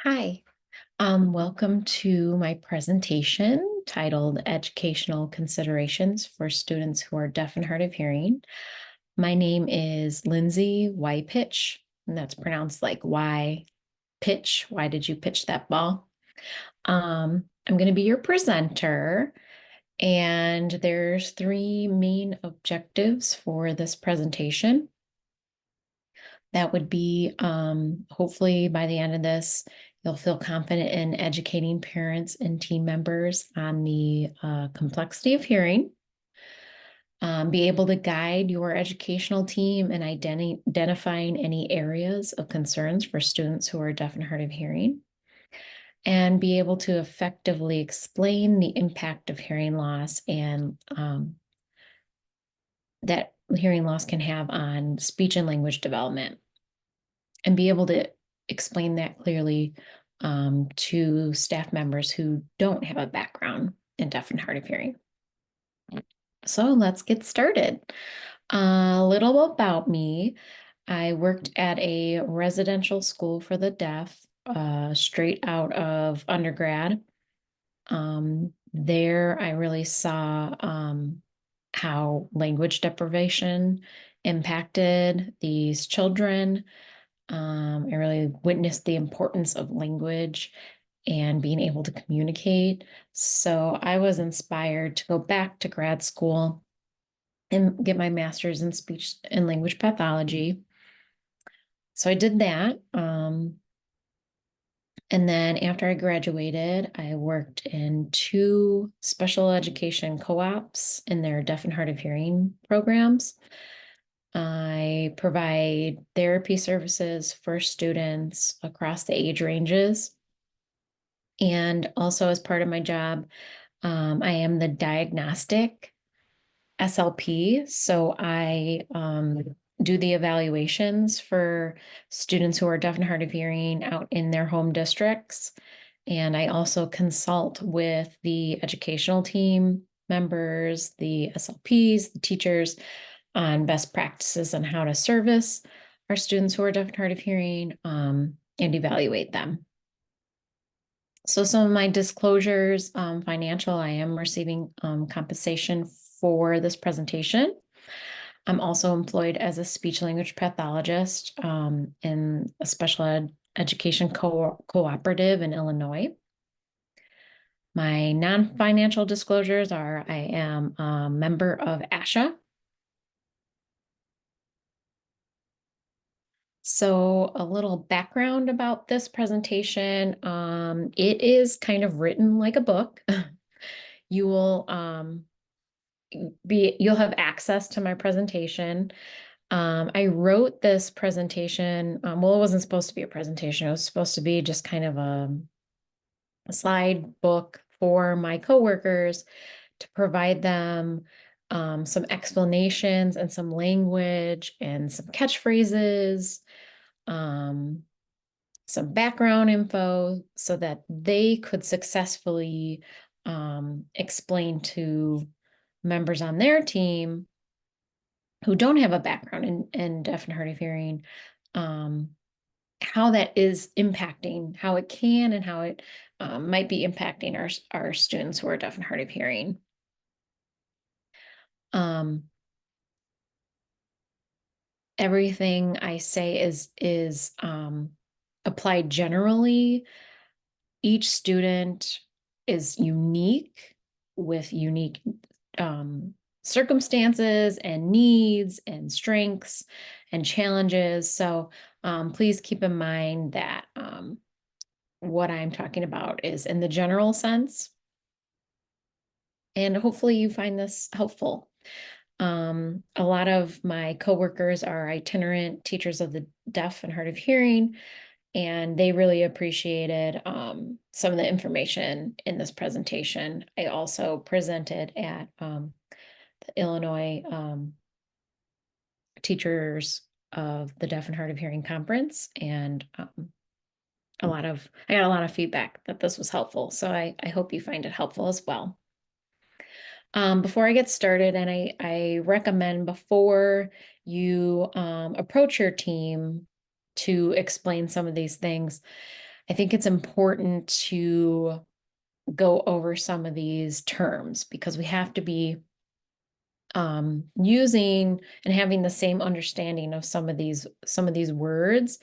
Hi, welcome to my presentation titled Educational Considerations for Students Who are Deaf and Hard of Hearing. My name is Lindsay Pitch, and that's pronounced like why pitch. Why did you pitch that ball? I'm going to be your presenter, and there's three main objectives for this presentation. That would be hopefully by the end of this, you'll feel confident in educating parents and team members on the complexity of hearing, be able to guide your educational team in identifying any areas of concerns for students who are deaf and hard of hearing, and be able to effectively explain the impact of hearing loss and that hearing loss can have on speech and language development, and be able to explain that clearly to staff members who don't have a background in deaf and hard of hearing. So let's get started. A little about me. I worked at a residential school for the deaf straight out of undergrad. There, I really saw how language deprivation impacted these children. I really witnessed the importance of language and being able to communicate. So I was inspired to go back to grad school and get my master's in speech and language pathology. So I did that. And then after I graduated, I worked in two special education co-ops in their deaf and hard of hearing programs. I provide therapy services for students across the age ranges. And also, as part of my job, I am the diagnostic SLP. So I do the evaluations for students who are deaf and hard of hearing out in their home districts. And I also consult with the educational team members, the SLPs, the teachers on best practices on how to service our students who are deaf and hard of hearing and evaluate them. So some of my disclosures, financial, I am receiving compensation for this presentation. I'm also employed as a speech language pathologist in a special education cooperative in Illinois. My non-financial disclosures are I am a member of ASHA. So a little background about this presentation. It is kind of written like a book. You will you'll have access to my presentation. I wrote this presentation. Well, it wasn't supposed to be a presentation. It was supposed to be just kind of a slide book for my coworkers to provide them some explanations and some language and some catchphrases, um, some background info so that they could successfully explain to members on their team who don't have a background in deaf and hard of hearing, um, how that is impacting, how it can and how it might be impacting our students who are deaf and hard of hearing. Um, Everything I say is applied generally. Each student is unique with unique circumstances and needs and strengths and challenges. So please keep in mind that what I'm talking about is in the general sense. And hopefully you find this helpful. A lot of my coworkers are itinerant teachers of the deaf and hard of hearing, and they really appreciated some of the information in this presentation. I also presented at the Illinois Teachers of the Deaf and Hard of Hearing Conference, and I got a lot of feedback that this was helpful. So I hope you find it helpful as well. Before I get started, and I recommend before you approach your team to explain some of these things, I think it's important to go over some of these terms because we have to be using and having the same understanding of some of these words.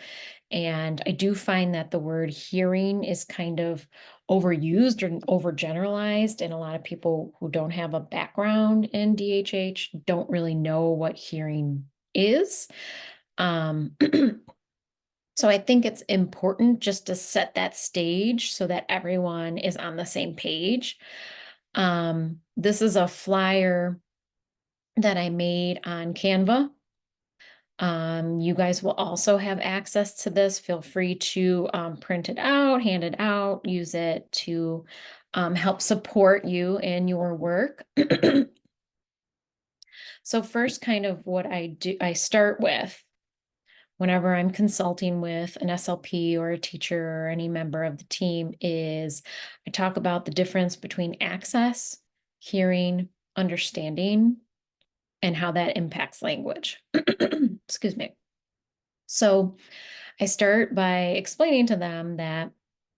And I do find that the word hearing is kind of overused or overgeneralized, and a lot of people who don't have a background in DHH don't really know what hearing is. Um, so I think it's important just to set that stage so that everyone is on the same page. This is a flyer that I made on Canva. You guys will also have access to this. Feel free to print it out, hand it out, use it to help support you in your work. So first, kind of what I start with whenever I'm consulting with an SLP or a teacher or any member of the team is I talk about the difference between access, hearing, understanding, and how that impacts language. Excuse me. So I start by explaining to them that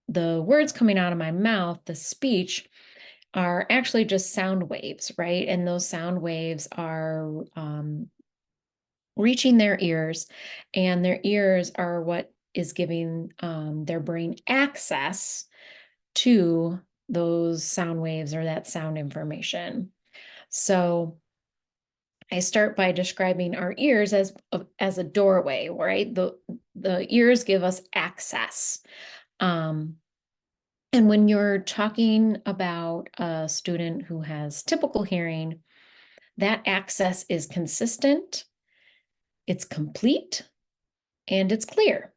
the words coming out of my mouth, the speech, are actually just sound waves, right? And those sound waves are reaching their ears, and their ears are what is giving their brain access to those sound waves or that sound information. So I start by describing our ears as a doorway, right? The ears give us access. Um, and when you're talking about a student who has typical hearing, that access is consistent, it's complete, and it's clear.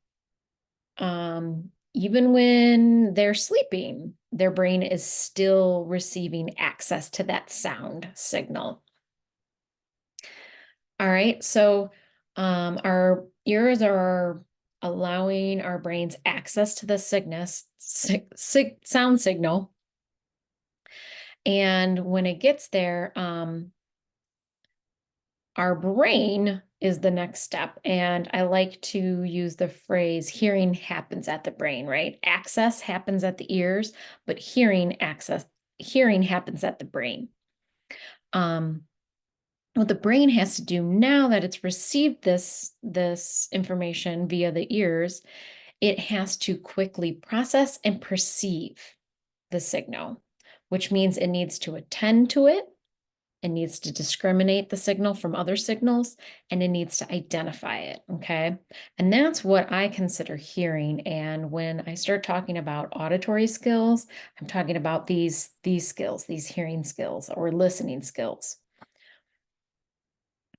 Even when they're sleeping, their brain is still receiving access to that sound signal. All right, so our ears are allowing our brains access to the sound signal. And when it gets there, our brain is the next step. And I like to use the phrase hearing happens at the brain, right? Access happens at the ears, but hearing happens at the brain. What the brain has to do now that it's received this information via the ears, it has to quickly process and perceive the signal, which means it needs to attend to it. It needs to discriminate the signal from other signals, and it needs to identify it, okay? And that's what I consider hearing. And when I start talking about auditory skills, I'm talking about these skills, these hearing skills or listening skills.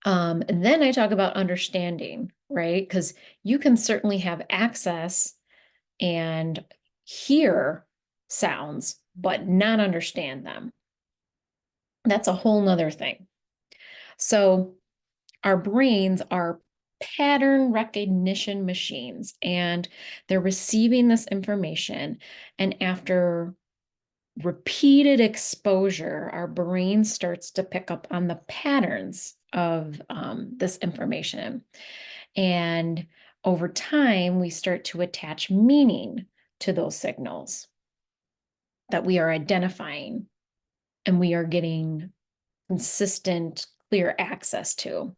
And then I talk about understanding, right? Because you can certainly have access and hear sounds, but not understand them. That's a whole nother thing. So our brains are pattern recognition machines, and they're receiving this information. And after repeated exposure, our brain starts to pick up on the patterns of this information. And over time, we start to attach meaning to those signals that we are identifying and we are getting consistent, clear access to.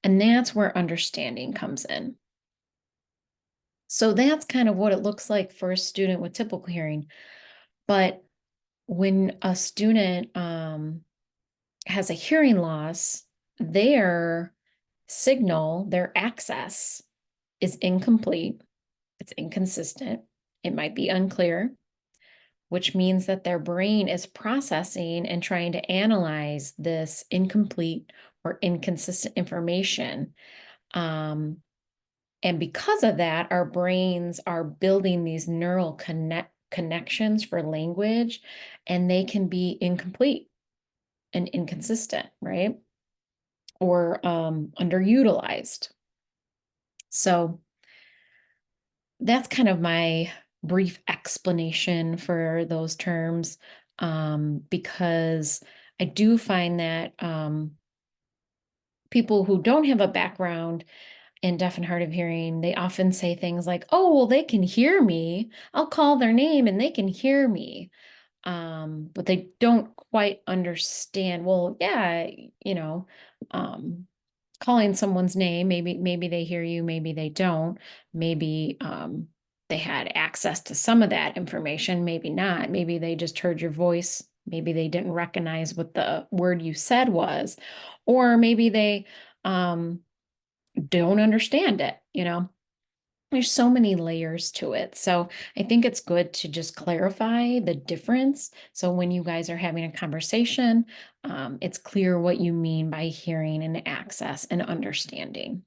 And that's where understanding comes in. So that's kind of what it looks like for a student with typical hearing. But when a student has a hearing loss, their signal, their access is incomplete, it's inconsistent, it might be unclear, which means that their brain is processing and trying to analyze this incomplete or inconsistent information. And because of that, our brains are building these neural connections for language, and they can be incomplete and inconsistent, right? Or underutilized. So that's kind of my brief explanation for those terms, because I do find that people who don't have a background in deaf and hard of hearing, they often say things like, oh, well, they can hear me. I'll call their name and they can hear me. But they don't quite understand, well, yeah, you know, um, calling someone's name, maybe they hear you, maybe they don't. Maybe they had access to some of that information, maybe not. Maybe they just heard your voice. Maybe they didn't recognize what the word you said was, or maybe they um, don't understand it, you know. There's so many layers to it. So I think it's good to just clarify the difference. So when you guys are having a conversation, it's clear what you mean by hearing and access and understanding.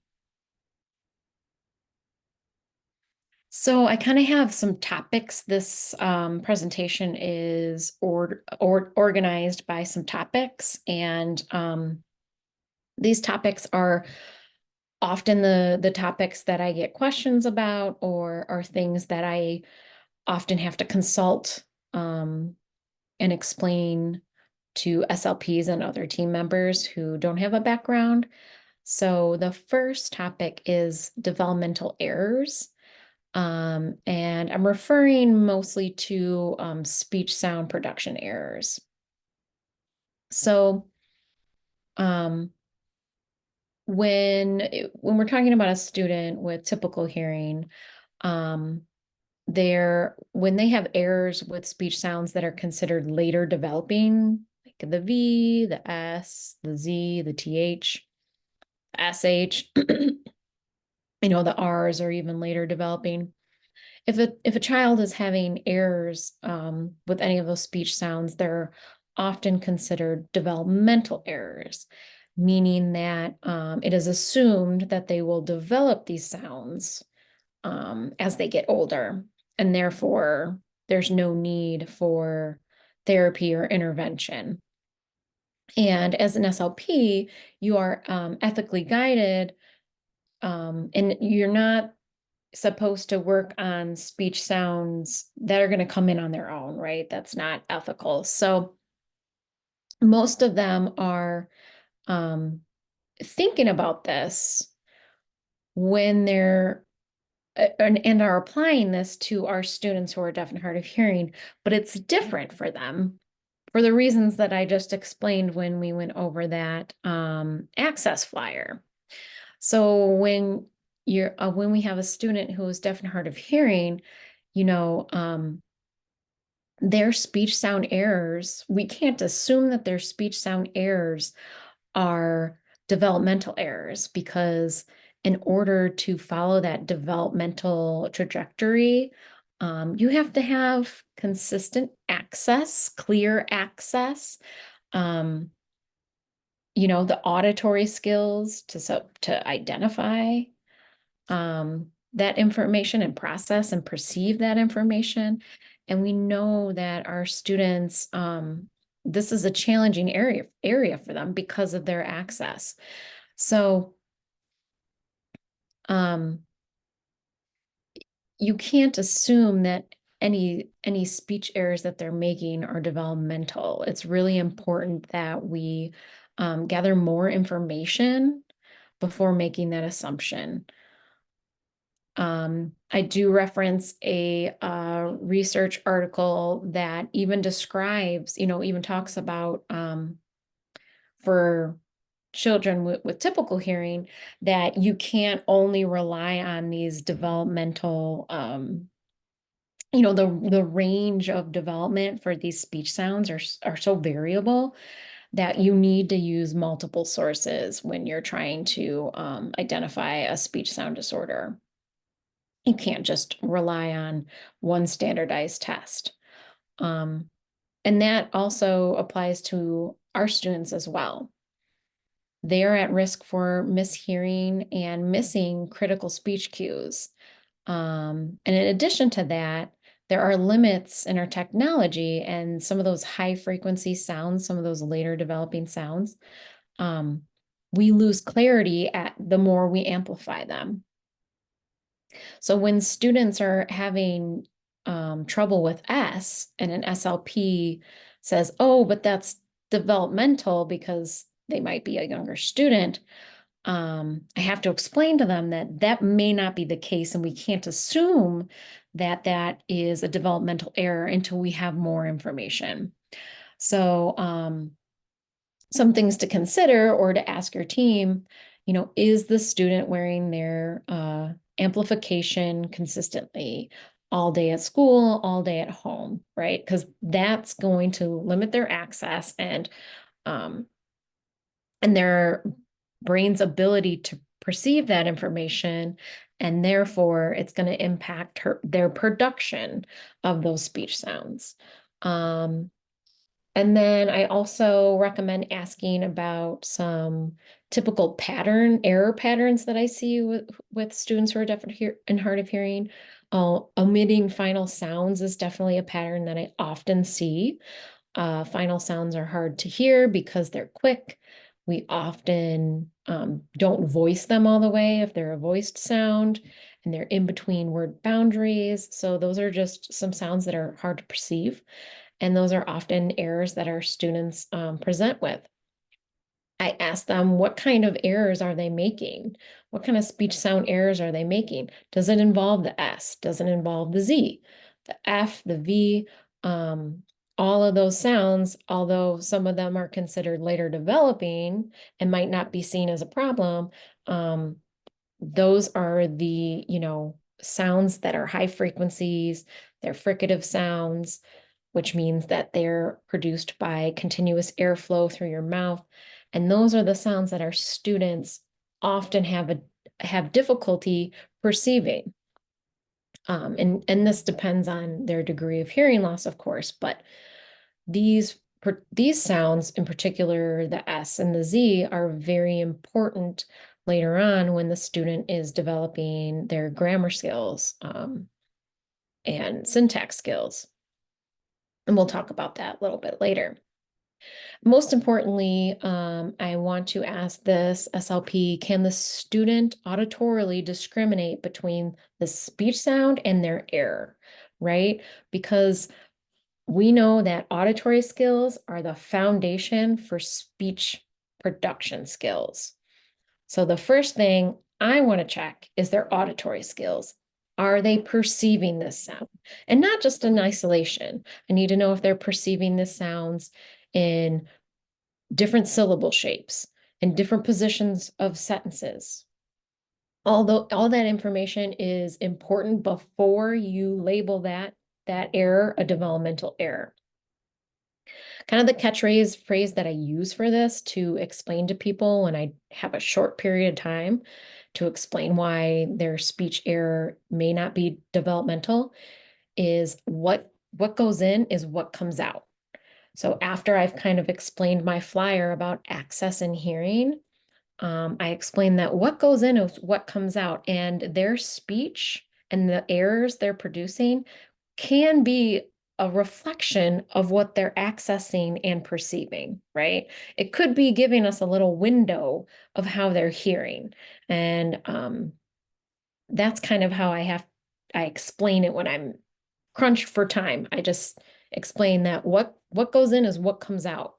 So I kind of have some topics. This presentation is organized by some topics, and these topics are often the topics that I get questions about, or are things that I often have to consult and explain to SLPs and other team members who don't have a background. So the first topic is developmental errors. And I'm referring mostly to speech sound production errors. So um, when we're talking about a student with typical hearing, um, when they have errors with speech sounds that are considered later developing, like the V, the S, the Z, the TH, SH, the R's are even later developing. If a child is having errors with any of those speech sounds, they're often considered developmental errors, meaning that it is assumed that they will develop these sounds as they get older, and therefore there's no need for therapy or intervention. And as an SLP, you are ethically guided, and you're not supposed to work on speech sounds that are going to come in on their own, right? That's not ethical. So most of them are thinking about this when they're and are applying this to our students who are deaf and hard of hearing, but it's different for them for the reasons that I just explained when we went over that access flyer. So when we have a student who is deaf and hard of hearing, you know, their speech sound errors, we can't assume that their speech sound errors are developmental errors, because in order to follow that developmental trajectory, you have to have consistent access, clear access, um, the auditory skills to identify that information and process and perceive that information. And we know that our students, this is a challenging area for them because of their access. So you can't assume that any speech errors that they're making are developmental. It's really important that we gather more information before making that assumption. I do reference a research article that even describes, even talks about for children with typical hearing, that you can't only rely on these developmental, the range of development for these speech sounds are so variable that you need to use multiple sources when you're trying to identify a speech sound disorder. You can't just rely on one standardized test. And that also applies to our students as well. They are at risk for mishearing and missing critical speech cues. And in addition to that, there are limits in our technology, and some of those high frequency sounds, some of those later developing sounds, we lose clarity the more we amplify them. So when students are having trouble with S, and an SLP says, oh, but that's developmental, because they might be a younger student, I have to explain to them that that may not be the case, and we can't assume that that is a developmental error until we have more information. So, some things to consider or to ask your team, is the student wearing their amplification consistently all day at school, all day at home, right? Because that's going to limit their access um, and their brain's ability to perceive that information. And therefore, it's going to impact their production of those speech sounds. Um, and then I also recommend asking about some typical error patterns that I see with students who are deaf and hard of hearing. Omitting final sounds is definitely a pattern that I often see. Final sounds are hard to hear because they're quick. We often don't voice them all the way if they're a voiced sound, and they're in between word boundaries. So those are just some sounds that are hard to perceive. And those are often errors that our students present with. I ask them, what kind of errors are they making? What kind of speech sound errors are they making? Does it involve the S? Does it involve the Z, the F, the V? All of those sounds, although some of them are considered later developing and might not be seen as a problem, those are the, sounds that are high frequencies, they're fricative sounds, which means that they're produced by continuous airflow through your mouth. And those are the sounds that our students often have difficulty perceiving. And this depends on their degree of hearing loss, of course, but these sounds, in particular, the S and the Z, are very important later on when the student is developing their grammar skills and syntax skills. And we'll talk about that a little bit later. Most importantly, I want to ask this SLP, can the student auditorily discriminate between the speech sound and their error, right? Because we know that auditory skills are the foundation for speech production skills. So the first thing I want to check is their auditory skills. Are they perceiving this sound? And not just in isolation. I need to know if they're perceiving the sounds in different syllable shapes and different positions of sentences. Although all that information is important before you label that error a developmental error. Kind of the catchphrase phrase that I use for this to explain to people when I have a short period of time to explain why their speech error may not be developmental is what goes in is what comes out. So after I've kind of explained my flyer about access and hearing, I explain that what goes in is what comes out, and their speech and the errors they're producing can be a reflection of what they're accessing and perceiving, right? It could be giving us a little window of how they're hearing. And that's kind of how I explain it when I'm crunched for time. I just explain that what goes in is what comes out,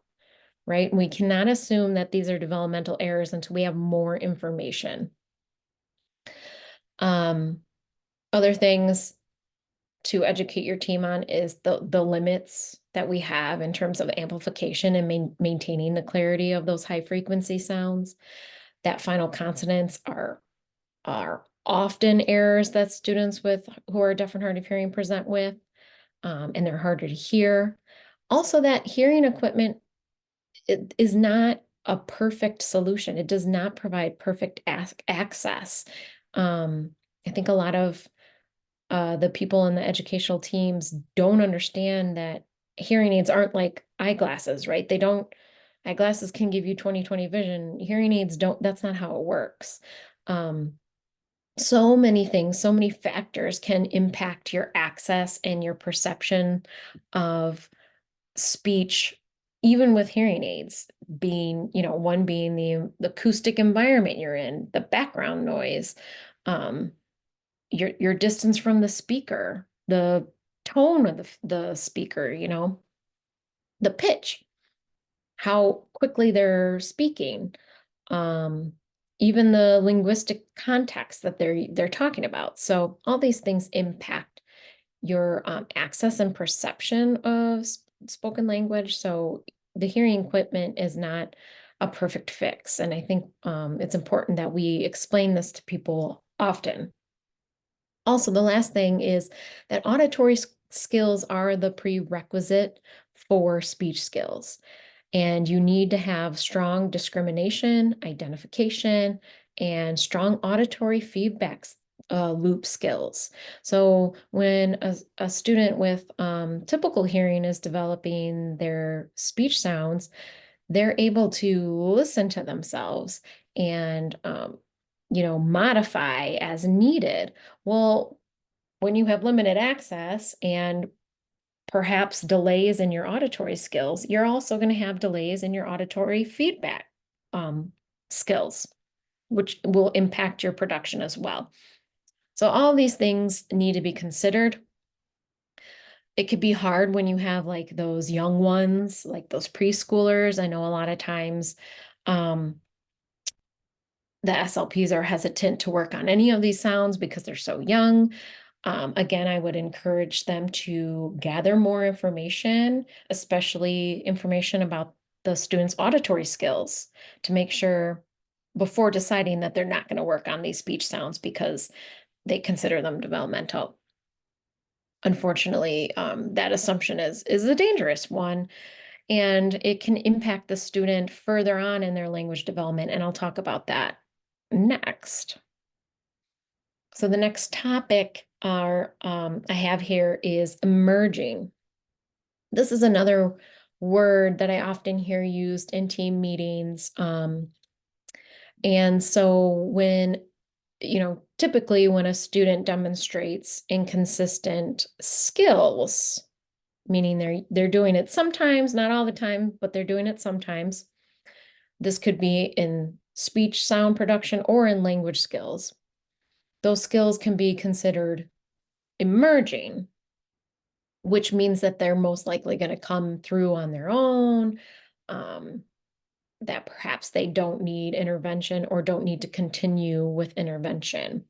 right? We cannot assume that these are developmental errors until we have more information. Other things to educate your team on is the limits that we have in terms of amplification and maintaining the clarity of those high frequency sounds. That final consonants are often errors that students who are deaf and hard of hearing present with, and they're harder to hear. Also, that hearing equipment is not a perfect solution. It does not provide perfect access. I think a lot of the people in the educational teams don't understand that hearing aids aren't like eyeglasses, right? Eyeglasses can give you 20/20 vision. Hearing aids don't, that's not how it works. So many things, so many factors can impact your access and your perception of speech, even with hearing aids being, one being the acoustic environment you're in, the background noise, your distance from the speaker, the tone of the speaker, the pitch, how quickly they're speaking. even the linguistic context that they're talking about. So all these things impact your access and perception of spoken language. So the hearing equipment is not a perfect fix. And I think it's important that we explain this to people often. Also, the last thing is that auditory skills are the prerequisite for speech skills. And you need to have strong discrimination, identification, and strong auditory feedback loop skills. So when a student with typical hearing is developing their speech sounds, they're able to listen to themselves and modify as needed. Well, when you have limited access and perhaps delays in your auditory skills, you're also going to have delays in your auditory feedback skills, which will impact your production as well. So all these things need to be considered. It could be hard when you have like those young ones, like those preschoolers. I know a lot of times the SLPs are hesitant to work on any of these sounds because they're so young. Again, I would encourage them to gather more information, especially information about the students' auditory skills, to make sure before deciding that they're not going to work on these speech sounds because they consider them developmental. Unfortunately, that assumption is a dangerous one, and it can impact the student further on in their language development, and I'll talk about that next. So the next topic I have here is emerging. This is another word that I often hear used in team meetings. And so when, typically when a student demonstrates inconsistent skills, meaning they're doing it sometimes, not all the time, but they're doing it sometimes. This could be in speech sound production or in language skills. Those skills can be considered emerging, which means that they're most likely going to come through on their own, that perhaps they don't need intervention or don't need to continue with intervention.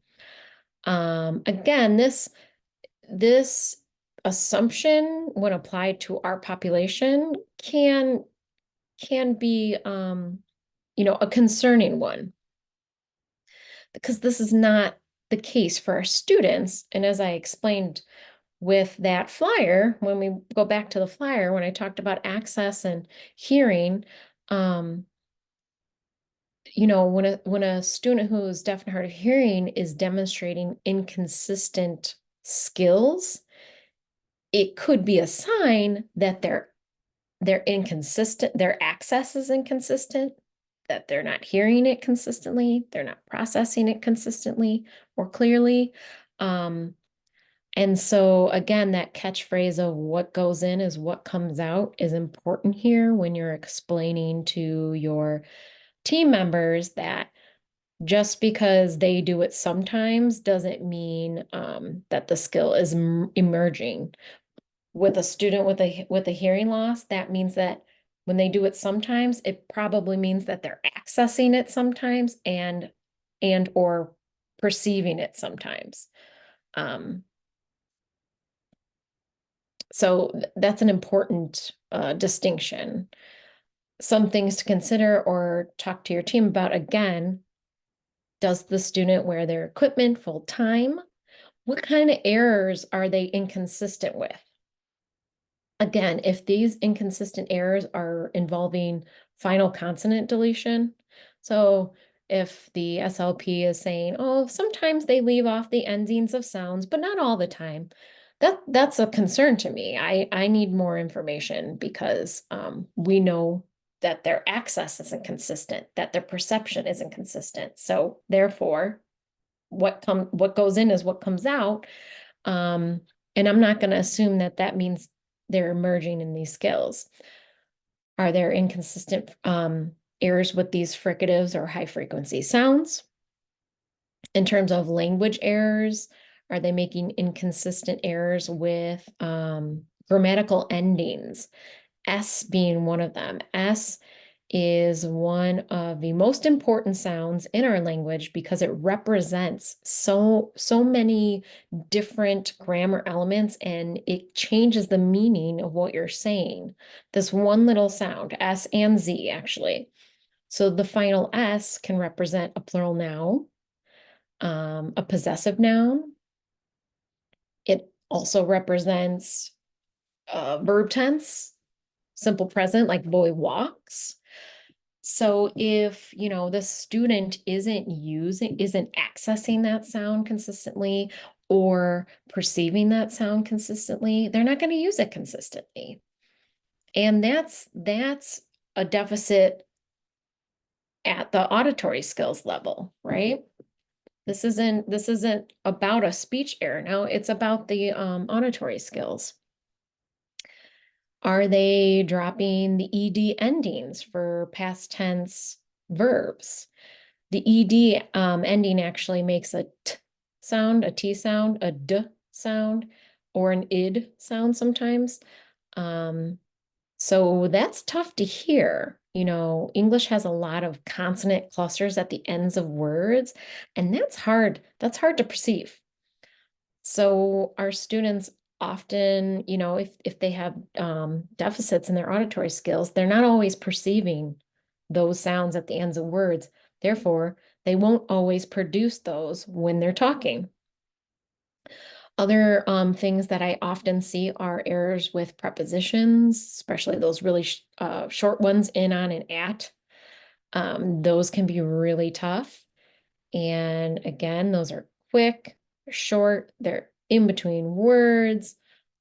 Again, this assumption, when applied to our population, can be a concerning one, because this is not the case for our students. And as I explained with that flyer, when we go back to the flyer, when I talked about access and hearing, when a student who is deaf and hard of hearing is demonstrating inconsistent skills, it could be a sign that they're inconsistent, their access is inconsistent, that they're not hearing it consistently, they're not processing it consistently or clearly. And so again, that catchphrase of what goes in is what comes out is important here when you're explaining to your team members that just because they do it sometimes doesn't mean that the skill is emerging. With a student with a hearing loss, that means that when they do it sometimes, it probably means that they're accessing it sometimes and or perceiving it sometimes. So that's an important distinction. Some things to consider or talk to your team about. Again, does the student wear their equipment full time? What kind of errors are they inconsistent with? Again, if these inconsistent errors are involving final consonant deletion, so if the SLP is saying, oh, sometimes they leave off the endings of sounds, but not all the time, that's a concern to me. I need more information because we know that their access isn't consistent, that their perception isn't consistent. So therefore, what goes in is what comes out. And I'm not going to assume that that means they're emerging in these skills. Are there inconsistent errors with these fricatives or high frequency sounds? In terms of language errors, are they making inconsistent errors with grammatical endings? S being one of them. S is one of the most important sounds in our language because it represents so many different grammar elements and it changes the meaning of what you're saying. This one little sound, S and Z, actually. So the final S can represent a plural noun, a possessive noun. It also represents verb tense, simple present, like boy walks. So if, the student isn't accessing that sound consistently or perceiving that sound consistently, they're not going to use it consistently. And that's a deficit at the auditory skills level, right? This isn't about a speech error. Now it's about the auditory skills. Are they dropping the ed endings for past tense verbs? The ed ending actually makes a t sound, a t sound, a d sound, or an id sound sometimes. So that's tough to hear. English has a lot of consonant clusters at the ends of words, and that's hard. That's hard to perceive. So our students often, if they have deficits in their auditory skills, they're not always perceiving those sounds at the ends of words. Therefore, they won't always produce those when they're talking. Other things that I often see are errors with prepositions, especially those really short ones, in, on, and at. Those can be really tough. And again, those are quick, they're short, they're in between words.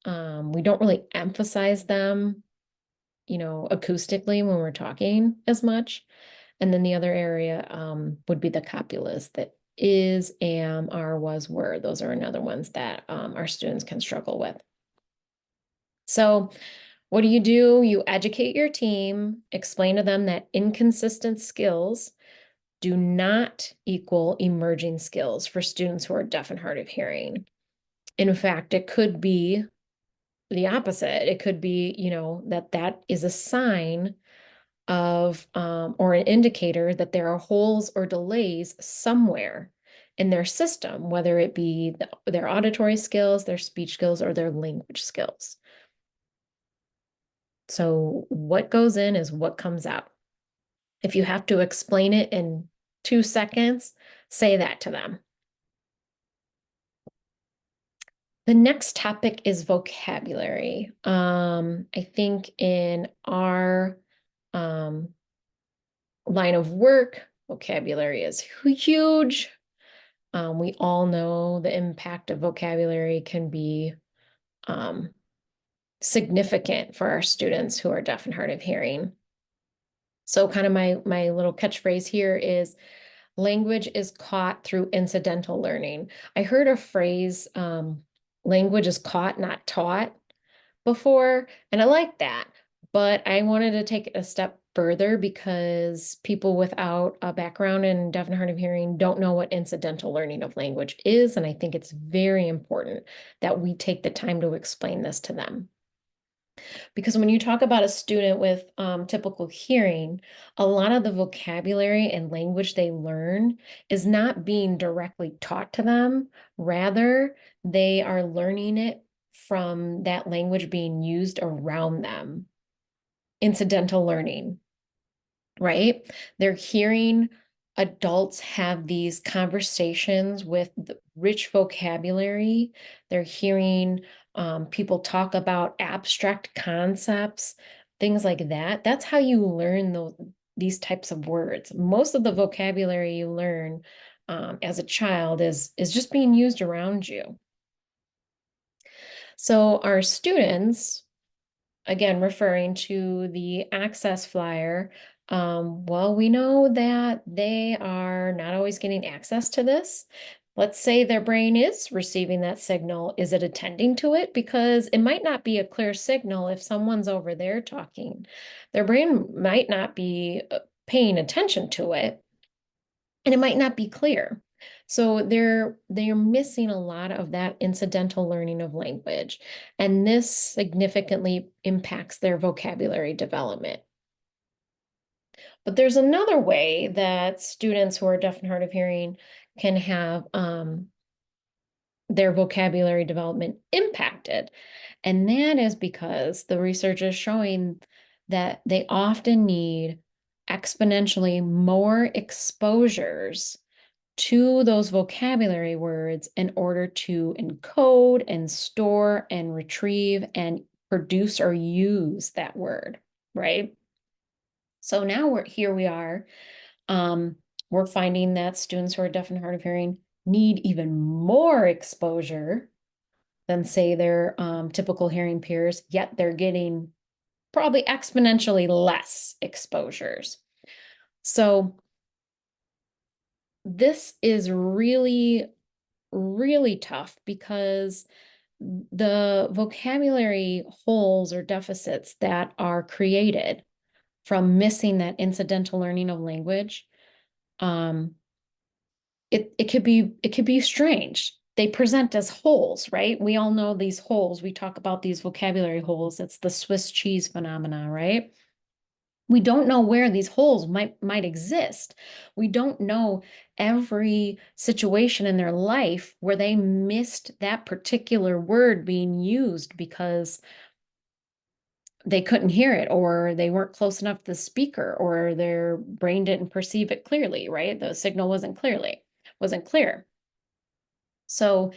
We don't really emphasize them, acoustically when we're talking as much. And then the other area would be the copulas, that is, am, are, was, were. Those are another ones that our students can struggle with. So what do? You educate your team, explain to them that inconsistent skills do not equal emerging skills for students who are deaf and hard of hearing. In fact, it could be the opposite. It could be, that is a sign of or an indicator that there are holes or delays somewhere in their system, whether it be their auditory skills, their speech skills, or their language skills. So what goes in is what comes out. If you have to explain it in 2 seconds, say that to them. The next topic is vocabulary. I think in our line of work, vocabulary is huge. We all know the impact of vocabulary can be significant for our students who are deaf and hard of hearing. So kind of my little catchphrase here is language is caught through incidental learning. I heard a phrase, language is caught, not taught, before, and I like that. But I wanted to take it a step further because people without a background in deaf and hard of hearing don't know what incidental learning of language is. And I think it's very important that we take the time to explain this to them. Because when you talk about a student with typical hearing, a lot of the vocabulary and language they learn is not being directly taught to them. Rather, they are learning it from that language being used around them. Incidental learning, right? They're hearing adults have these conversations with the rich vocabulary. They're hearing people talk about abstract concepts, things like that. That's how you learn these types of words. Most of the vocabulary you learn as a child is just being used around you. So our students, again, referring to the access flyer, well, we know that they are not always getting access to this. Let's say their brain is receiving that signal. Is it attending to it? Because it might not be a clear signal if someone's over there talking. Their brain might not be paying attention to it, and it might not be clear. So they're missing a lot of that incidental learning of language, and this significantly impacts their vocabulary development. But there's another way that students who are deaf and hard of hearing can have their vocabulary development impacted. And that is because the research is showing that they often need exponentially more exposures to those vocabulary words in order to encode and store and retrieve and produce or use that word, right? So now we are. We're finding that students who are deaf and hard of hearing need even more exposure than, say, their typical hearing peers, yet they're getting probably exponentially less exposures. So this is really, really tough because the vocabulary holes or deficits that are created from missing that incidental learning of language, um, it could be strange. They present as holes, right? We all know these holes. We talk about these vocabulary holes. It's the Swiss cheese phenomena, right? We don't know where these holes might exist. We don't know every situation in their life where they missed that particular word being used because they couldn't hear it, or they weren't close enough to the speaker, or their brain didn't perceive it clearly, right? The signal wasn't clear. So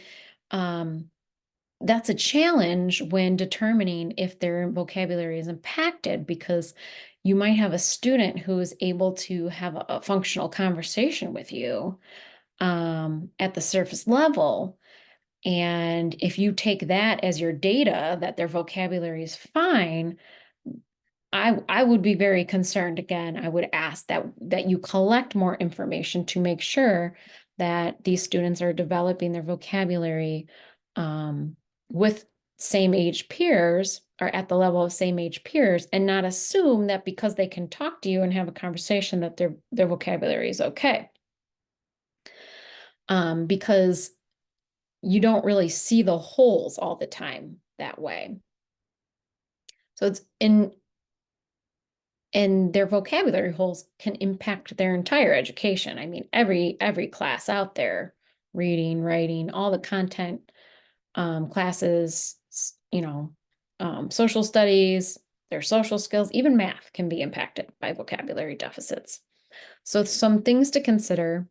that's a challenge when determining if their vocabulary is impacted, because you might have a student who is able to have a functional conversation with you at the surface level. And if you take that as your data that their vocabulary is fine, I would be very concerned. Again, I would ask that you collect more information to make sure that these students are developing their vocabulary with same age peers, or at the level of same age peers, and not assume that because they can talk to you and have a conversation that their vocabulary is okay. Because you don't really see the holes all the time that way. So it's in and their vocabulary holes can impact their entire education. I mean, every class out there, reading, writing, all the content classes, social studies, their social skills, even math can be impacted by vocabulary deficits. So some things to consider: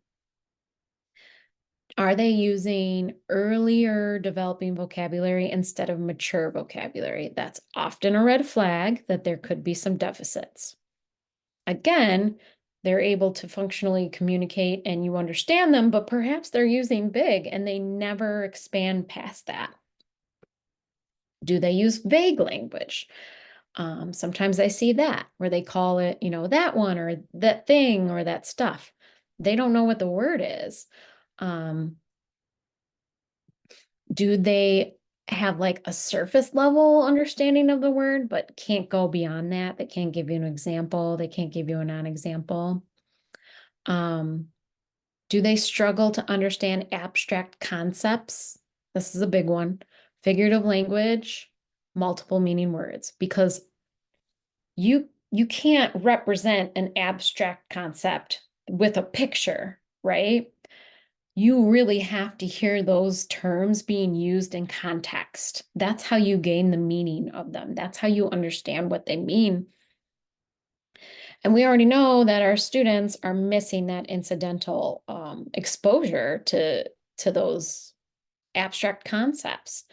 are they using earlier developing vocabulary instead of mature vocabulary? That's often a red flag that there could be some deficits. Again, they're able to functionally communicate and you understand them, but perhaps they're using big and they never expand past that. Do they use vague language? Sometimes I see that where they call it, that one or that thing or that stuff. They don't know what the word is. Do they have like a surface level understanding of the word, but can't go beyond that? They can't give you an example. They can't give you a non-example. Do they struggle to understand abstract concepts? This is a big one. Figurative language, multiple meaning words, because you can't represent an abstract concept with a picture, right? You really have to hear those terms being used in context. That's how you gain the meaning of them. That's how you understand what they mean. And we already know that our students are missing that incidental exposure to those abstract concepts,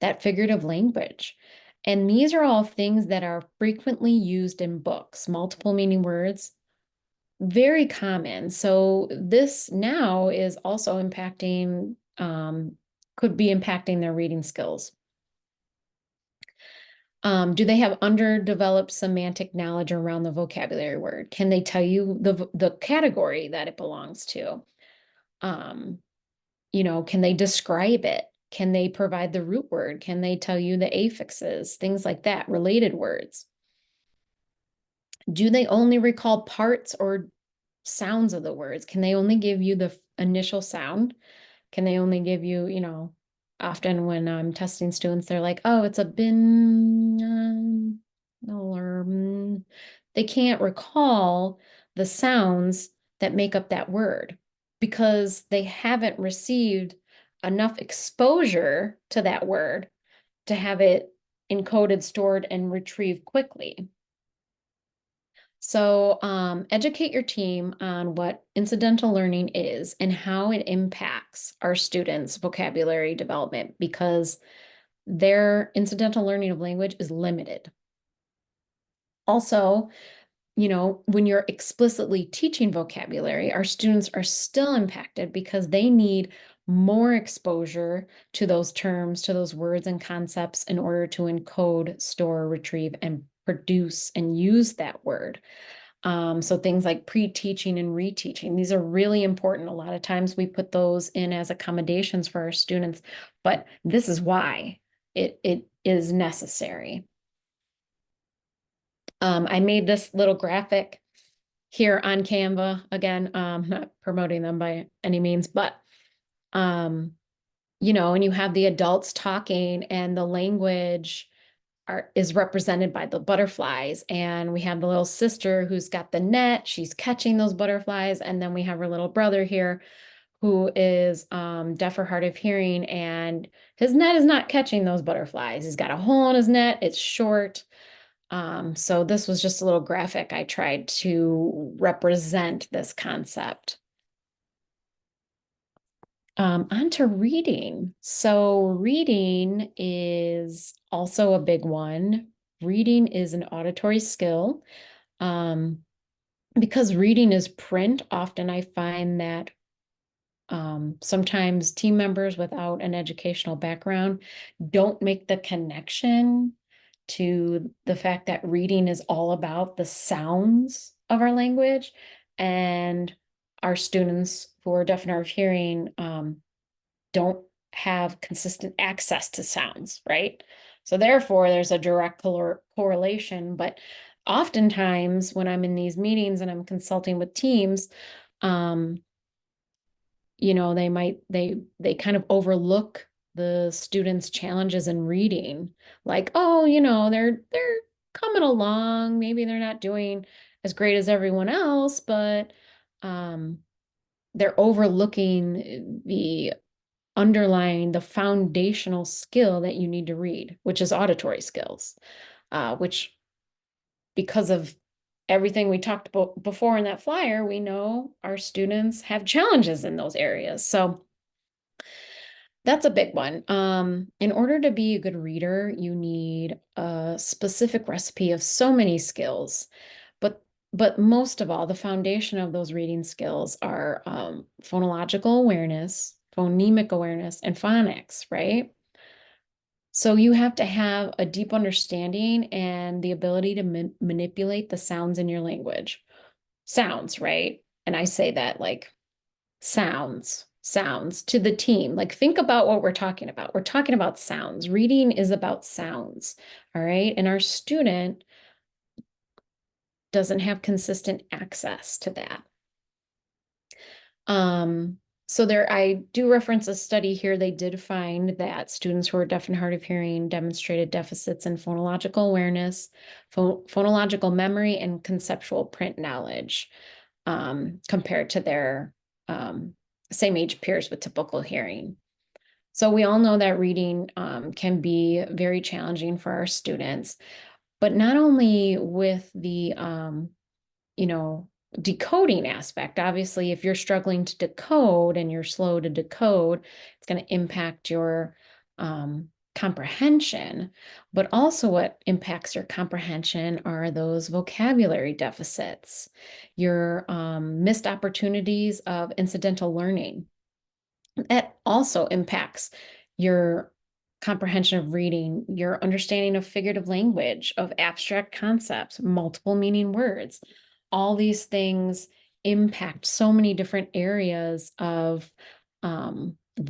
that figurative language. And these are all things that are frequently used in books, multiple meaning words, very common. So this now is also impacting, could be impacting their reading skills. Do they have underdeveloped semantic knowledge around the vocabulary word? Can they tell you the category that it belongs to? Can they describe it? Can they provide the root word? Can they tell you the affixes? Things like that, related words. Do they only recall parts or sounds of the words? Can they only give you the initial sound? Can they only give you, often when I'm testing students, they're like, oh, it's a bin, or they can't recall the sounds that make up that word because they haven't received enough exposure to that word to have it encoded, stored, and retrieved quickly. So educate your team on what incidental learning is and how it impacts our students' vocabulary development because their incidental learning of language is limited. Also, when you're explicitly teaching vocabulary, our students are still impacted because they need more exposure to those terms, to those words and concepts in order to encode, store, retrieve, and produce and use that word. So things like pre-teaching and reteaching, these are really important. A lot of times we put those in as accommodations for our students, but this is why it is necessary. I made this little graphic here on Canva. Again, not promoting them by any means, but and you have the adults talking and the language is represented by the butterflies. And we have the little sister who's got the net, she's catching those butterflies. And then we have her little brother here who is deaf or hard of hearing, and his net is not catching those butterflies. He's got a hole in his net, it's short. So this was just a little graphic I tried to represent this concept. On to reading. So reading is also a big one. Reading is an auditory skill. Because reading is print, often I find that sometimes team members without an educational background don't make the connection to the fact that reading is all about the sounds of our language, and our students who are deaf and hard of hearing don't have consistent access to sounds, right? So therefore, there's a direct correlation. But oftentimes when I'm in these meetings and I'm consulting with teams, they kind of overlook the students' challenges in reading, like, oh, they're coming along, maybe they're not doing as great as everyone else, but they're overlooking the foundational skill that you need to read, which is auditory skills, which, because of everything we talked about before in that flyer, we know our students have challenges in those areas. So that's a big one. In order to be a good reader, you need a specific recipe of so many skills. But most of all, the foundation of those reading skills are phonological awareness, phonemic awareness, and phonics, right? So you have to have a deep understanding and the ability to manipulate the sounds in your language. Sounds, right? And I say that like sounds to the team. Like, think about what we're talking about. We're talking about sounds. Reading is about sounds, all right? And our student doesn't have consistent access to that. So I do reference a study here. They did find that students who are deaf and hard of hearing demonstrated deficits in phonological awareness, phonological memory, and conceptual print knowledge compared to their same age peers with typical hearing. So we all know that reading can be very challenging for our students, but not only with the decoding aspect. Obviously, if you're struggling to decode and you're slow to decode, it's going to impact your comprehension. But also what impacts your comprehension are those vocabulary deficits, your missed opportunities of incidental learning. That also impacts your comprehension of reading, your understanding of figurative language, of abstract concepts, multiple meaning words. All these things impact so many different areas of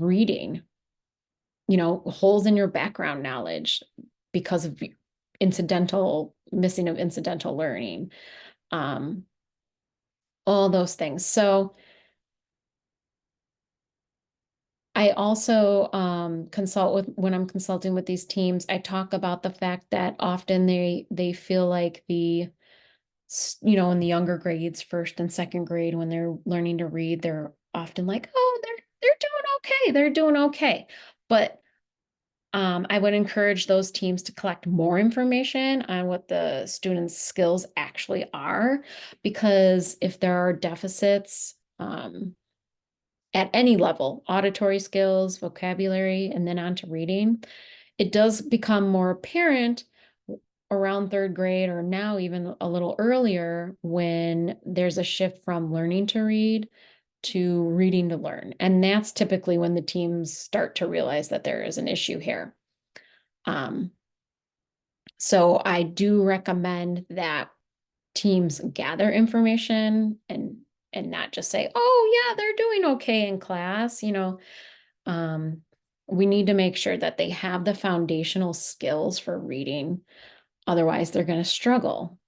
reading, holes in your background knowledge because of missing of incidental learning, all those things. So I also when I'm consulting with these teams, I talk about the fact that often they feel like the in the younger grades, first and second grade, when they're learning to read, they're often like, oh, they're doing okay. They're doing okay. But I would encourage those teams to collect more information on what the students' skills actually are, because if there are deficits at any level, auditory skills, vocabulary, and then on to reading, it does become more apparent around third grade, or now even a little earlier, when there's a shift from learning to read to reading to learn. And that's typically when the teams start to realize that there is an issue here. Um, so I do recommend that teams gather information and not just say, oh yeah, they're doing okay in class. Um, we need to make sure that they have the foundational skills for reading. Otherwise, they're going to struggle.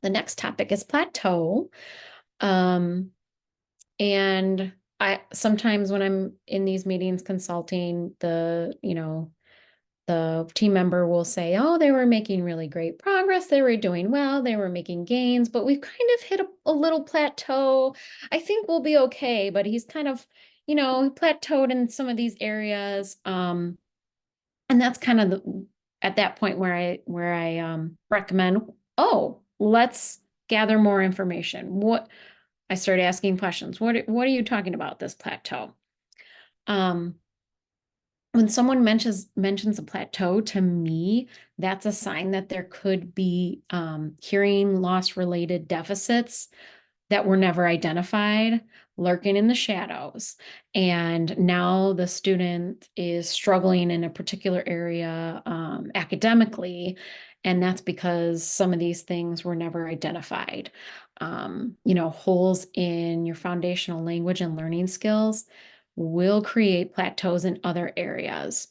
The next topic is plateau. Um, and I sometimes when I'm in these meetings consulting, the team member will say, oh, they were making really great progress. They were doing well. They were making gains, but we've kind of hit a little plateau. I think we'll be okay, but he's kind of, plateaued in some of these areas. And that's kind of at that point where I recommend, oh, let's gather more information. I started asking questions. What are you talking about, this plateau? When someone mentions a plateau, to me, that's a sign that there could be hearing loss related deficits that were never identified, lurking in the shadows. And now the student is struggling in a particular area academically. And that's because some of these things were never identified. Holes in your foundational language and learning skills will create plateaus in other areas.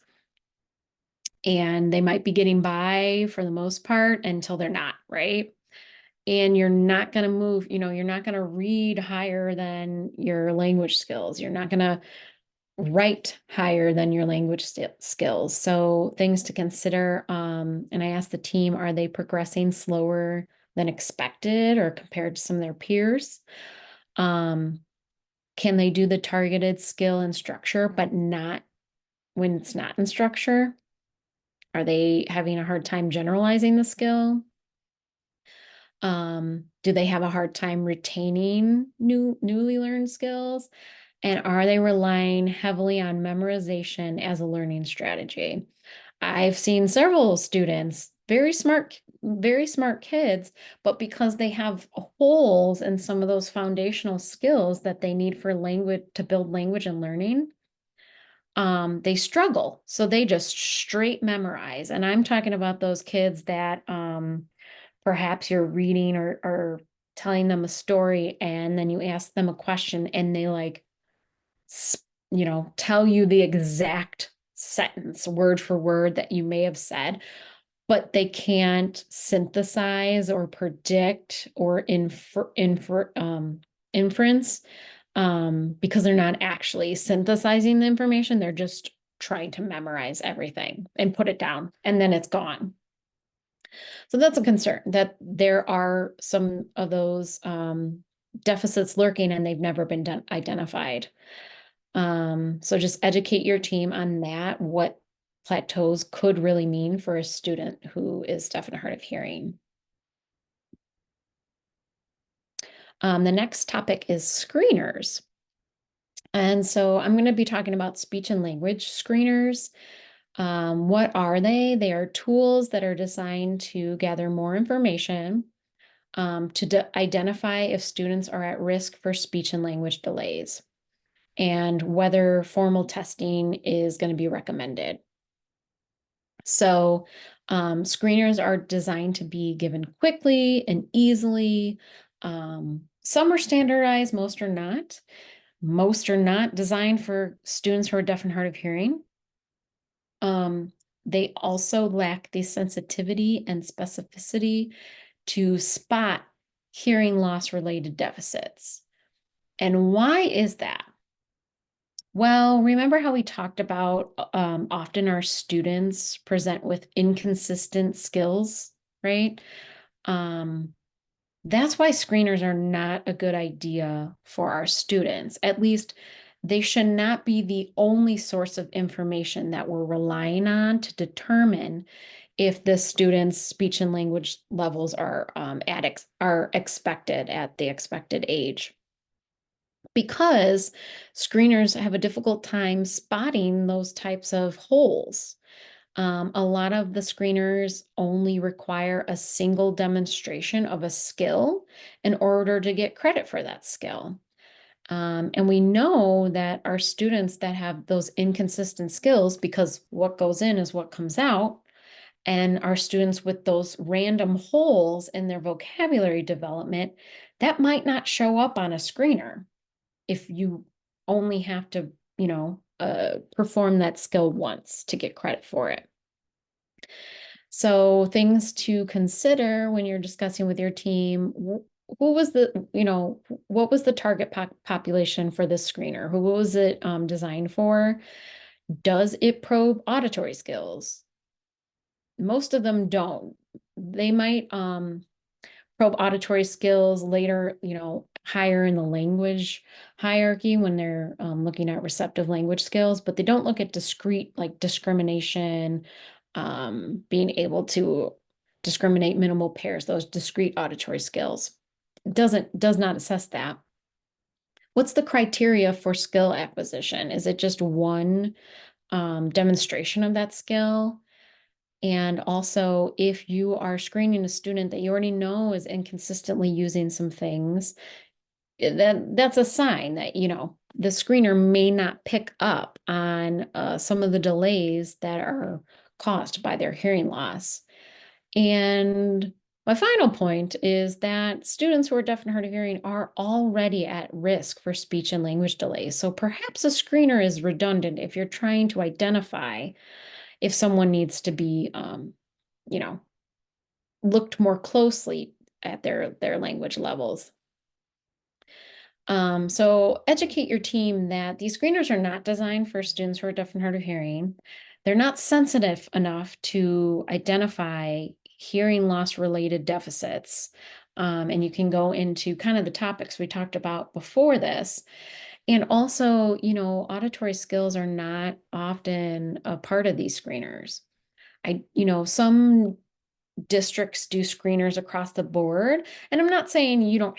And they might be getting by for the most part until they're not, right? And you're not going to move, you're not going to read higher than your language skills. You're not going to write higher than your language skills. So things to consider. And I asked the team, are they progressing slower than expected or compared to some of their peers? Can they do the targeted skill and structure, but not when it's not in structure? Are they having a hard time generalizing the skill? Do they have a hard time retaining newly learned skills? And are they relying heavily on memorization as a learning strategy? I've seen several students, very smart kids, but because they have holes in some of those foundational skills that they need for language to build language and learning, they struggle. So they just straight memorize. And I'm talking about those kids that perhaps you're reading or telling them a story, and then you ask them a question and they tell you the exact sentence word for word that you may have said, but they can't synthesize or predict or inference because they're not actually synthesizing the information. They're just trying to memorize everything and put it down, and then it's gone. So that's a concern, that there are some of those deficits lurking and they've never been identified. So just educate your team on that, what plateaus could really mean for a student who is deaf and hard of hearing. The next topic is screeners. And so I'm going to be talking about speech and language screeners. What are they? They are tools that are designed to gather more information to identify if students are at risk for speech and language delays and whether formal testing is going to be recommended. So screeners are designed to be given quickly and easily. Some are standardized, most are not. Most are not designed for students who are deaf and hard of hearing. They also lack the sensitivity and specificity to spot hearing loss related deficits. And why is that? Well, remember how we talked about often our students present with inconsistent skills, right? That's why screeners are not a good idea for our students. At least they should not be the only source of information that we're relying on to determine if the student's speech and language levels are are expected at the expected age. Because screeners have a difficult time spotting those types of holes. A lot of the screeners only require a single demonstration of a skill in order to get credit for that skill. And we know that our students that have those inconsistent skills, because what goes in is what comes out, and our students with those random holes in their vocabulary development, that might not show up on a screener if you only have to, perform that skill once to get credit for it. So things to consider when you're discussing with your team, who was what was the target population for this screener? Who was it designed for? Does it probe auditory skills? Most of them don't. They might probe auditory skills later, higher in the language hierarchy when they're looking at receptive language skills, but they don't look at discrete, like discrimination, being able to discriminate minimal pairs, those discrete auditory skills. Does not assess that. What's the criteria for skill acquisition? Is it just one demonstration of that skill? And also, if you are screening a student that you already know is inconsistently using some things, that's a sign that, the screener may not pick up on some of the delays that are caused by their hearing loss. And my final point is that students who are deaf and hard of hearing are already at risk for speech and language delays. So perhaps a screener is redundant if you're trying to identify if someone needs to be, you know, looked more closely at their language levels. So educate your team that these screeners are not designed for students who are deaf and hard of hearing. They're not sensitive enough to identify hearing loss related deficits. And you can go into kind of the topics we talked about before this. And also, auditory skills are not often a part of these screeners. Some districts do screeners across the board. And I'm not saying you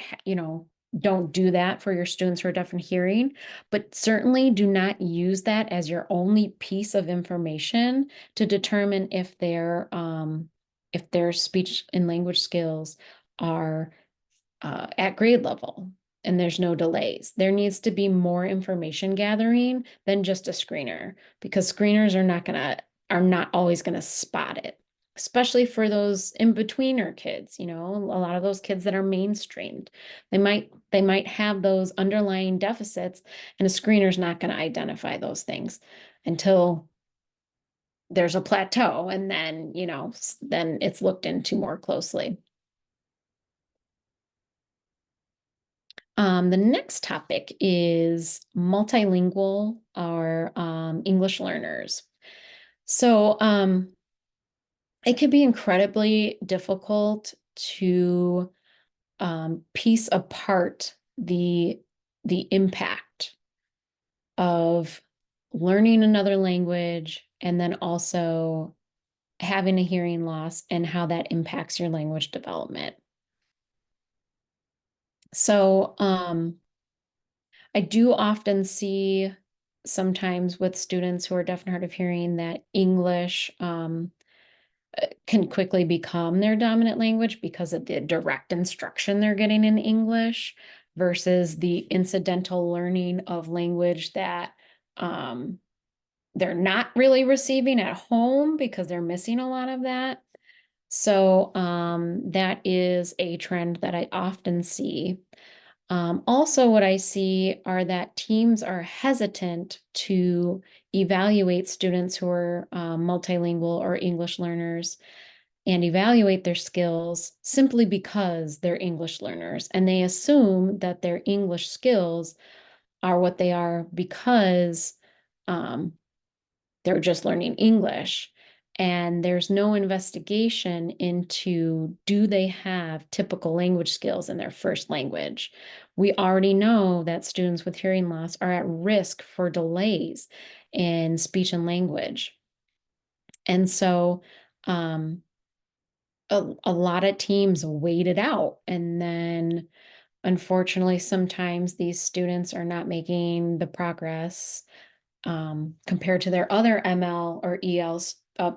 don't do that for your students who are deaf and hearing, but certainly do not use that as your only piece of information to determine if their speech and language skills are at grade level and there's no delays. There needs to be more information gathering than just a screener, because screeners are not always gonna spot it, especially for those in-betweener kids, a lot of those kids that are mainstreamed. They might have those underlying deficits, and a screener's not going to identify those things until there's a plateau, and then, then it's looked into more closely. The next topic is multilingual or English learners. So it could be incredibly difficult to piece apart the impact of learning another language and then also having a hearing loss and how that impacts your language development. So I do often see sometimes with students who are deaf and hard of hearing that English can quickly become their dominant language because of the direct instruction they're getting in English versus the incidental learning of language that they're not really receiving at home because they're missing a lot of that. So that is a trend that I often see. Also, what I see are that teams are hesitant to evaluate students who are multilingual or English learners and evaluate their skills simply because they're English learners. And they assume that their English skills are what they are because they're just learning English. and there's no investigation into, do they have typical language skills in their first language? We already know that students with hearing loss are at risk for delays in speech and language. And so um, a lot of teams wait it out. And then unfortunately, sometimes these students are not making the progress compared to their other ML or EL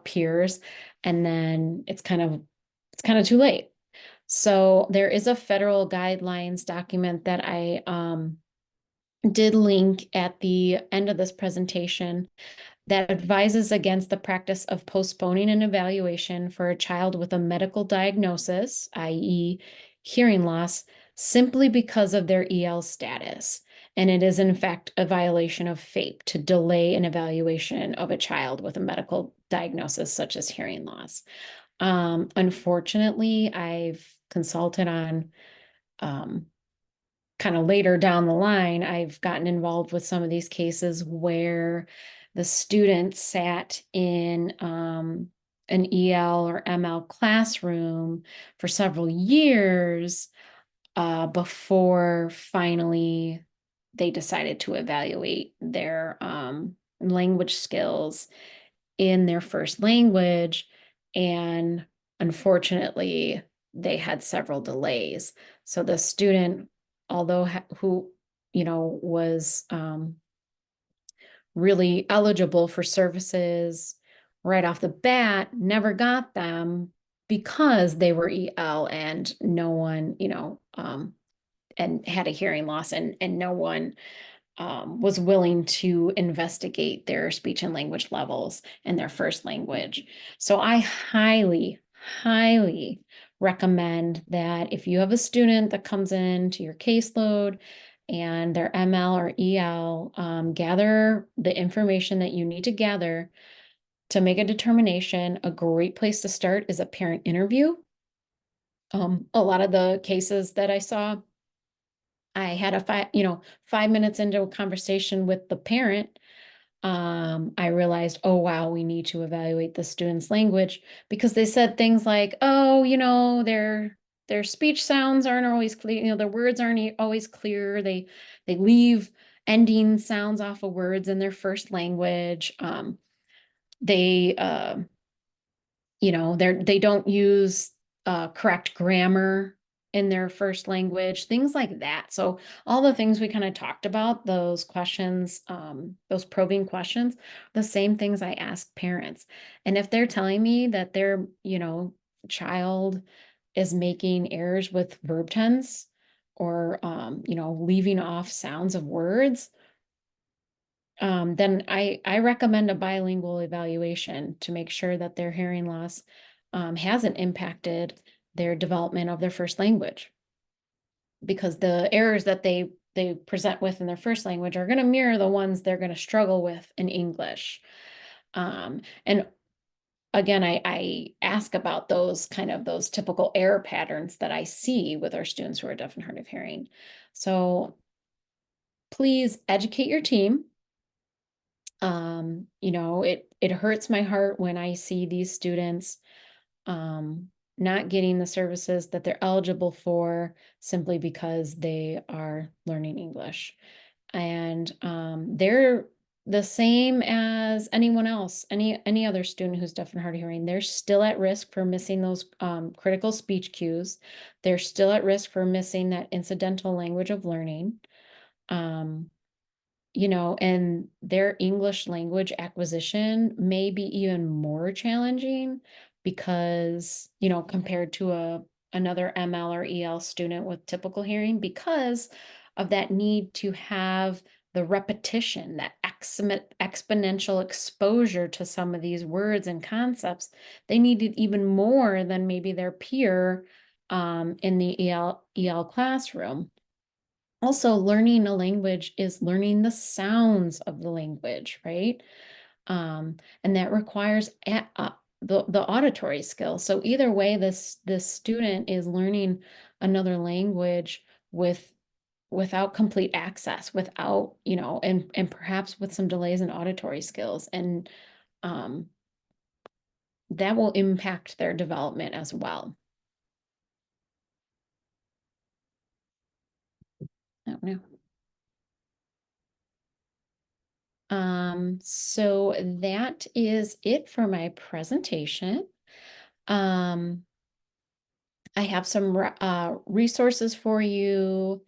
peers, and then it's kind of too late. So there is a federal guidelines document that I did link at the end of this presentation that advises against the practice of postponing an evaluation for a child with a medical diagnosis, i.e., hearing loss, simply because of their EL status. And it is, in fact, a violation of FAPE to delay an evaluation of a child with a medical diagnosis, such as hearing loss. Unfortunately, I've consulted on kind of later down the line, I've gotten involved with some of these cases where the student sat in an EL or ML classroom for several years before finally they decided to evaluate their language skills in their first language. And unfortunately, they had several delays. So the student, although who, was really eligible for services right off the bat, never got them because they were EL and no one, and had a hearing loss, and no one was willing to investigate their speech and language levels in their first language. So I highly, highly recommend that if you have a student that comes into your caseload and their ML or EL, gather the information that you need to gather to make a determination. A great place to start is a parent interview. A lot of the cases that I saw, I had 5 minutes into a conversation with the parent, I realized, oh, wow, we need to evaluate the student's language, because they said things like, oh, their speech sounds aren't always clear, their words aren't always clear. They leave ending sounds off of words in their first language. They they don't use correct grammar in their first language, things like that. So all the things we kind of talked about, those questions, those probing questions, the same things I ask parents. And if they're telling me that their, child is making errors with verb tense, or, leaving off sounds of words, then I recommend a bilingual evaluation to make sure that their hearing loss hasn't impacted their development of their first language, because the errors that they present with in their first language are going to mirror the ones they're going to struggle with in English. And again, I ask about those typical error patterns that I see with our students who are deaf and hard of hearing. So please educate your team. It hurts my heart when I see these students not getting the services that they're eligible for simply because they are learning English. And they're the same as anyone else, any other student who's deaf and hard of hearing. They're still at risk for missing those critical speech cues. They're still at risk for missing that incidental language of learning. And their English language acquisition may be even more challenging because, compared to another ML or EL student with typical hearing, because of that need to have the repetition, that exponential exposure to some of these words and concepts. They need it even more than maybe their peer in the EL classroom. Also, learning a language is learning the sounds of the language, right? And that requires the auditory skill. So either way, this student is learning another language without complete access, without, and perhaps with some delays in auditory skills. And that will impact their development as well. I don't know. So that is it for my presentation. I have some resources for you.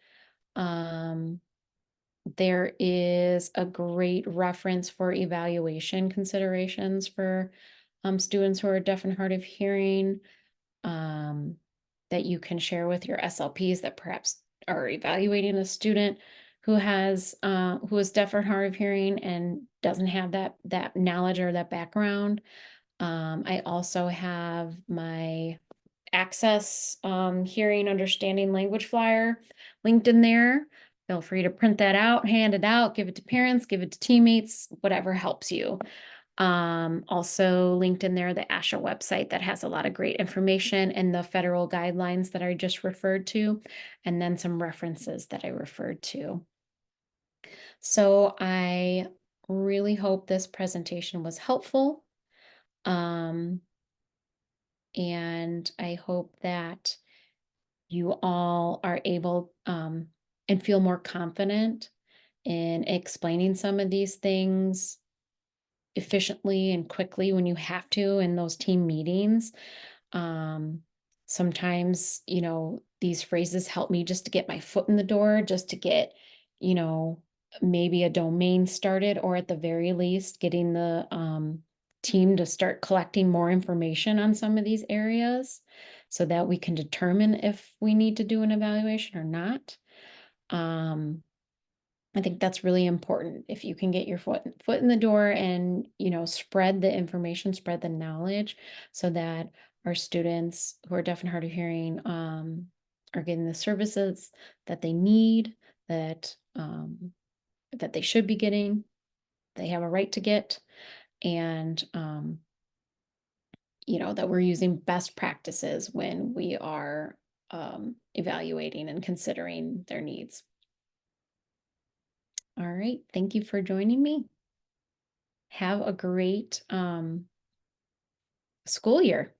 There is a great reference for evaluation considerations for students who are deaf and hard of hearing, um, that you can share with your SLPs that perhaps are evaluating a student who is deaf or hard of hearing and doesn't have that knowledge or that background. I also have my Access Hearing Understanding Language flyer linked in there. Feel free to print that out, hand it out, give it to parents, give it to teammates, whatever helps you. Also linked in there, the ASHA website that has a lot of great information and the federal guidelines that I just referred to, and then some references that I referred to. So I really hope this presentation was helpful. And I hope that you all are able and feel more confident in explaining some of these things efficiently and quickly when you have to in those team meetings. Um, Sometimes, these phrases help me just to get my foot in the door, just to get, you know, maybe a domain started, or at the very least, getting the team to start collecting more information on some of these areas so that we can determine if we need to do an evaluation or not. Um, I think that's really important. If you can get your foot in the door and, spread the information, spread the knowledge so that our students who are deaf and hard of hearing are getting the services that they need, that they should be getting, they have a right to get, and that we're using best practices when we are evaluating and considering their needs. All right. Thank you for joining me. Have a great school year.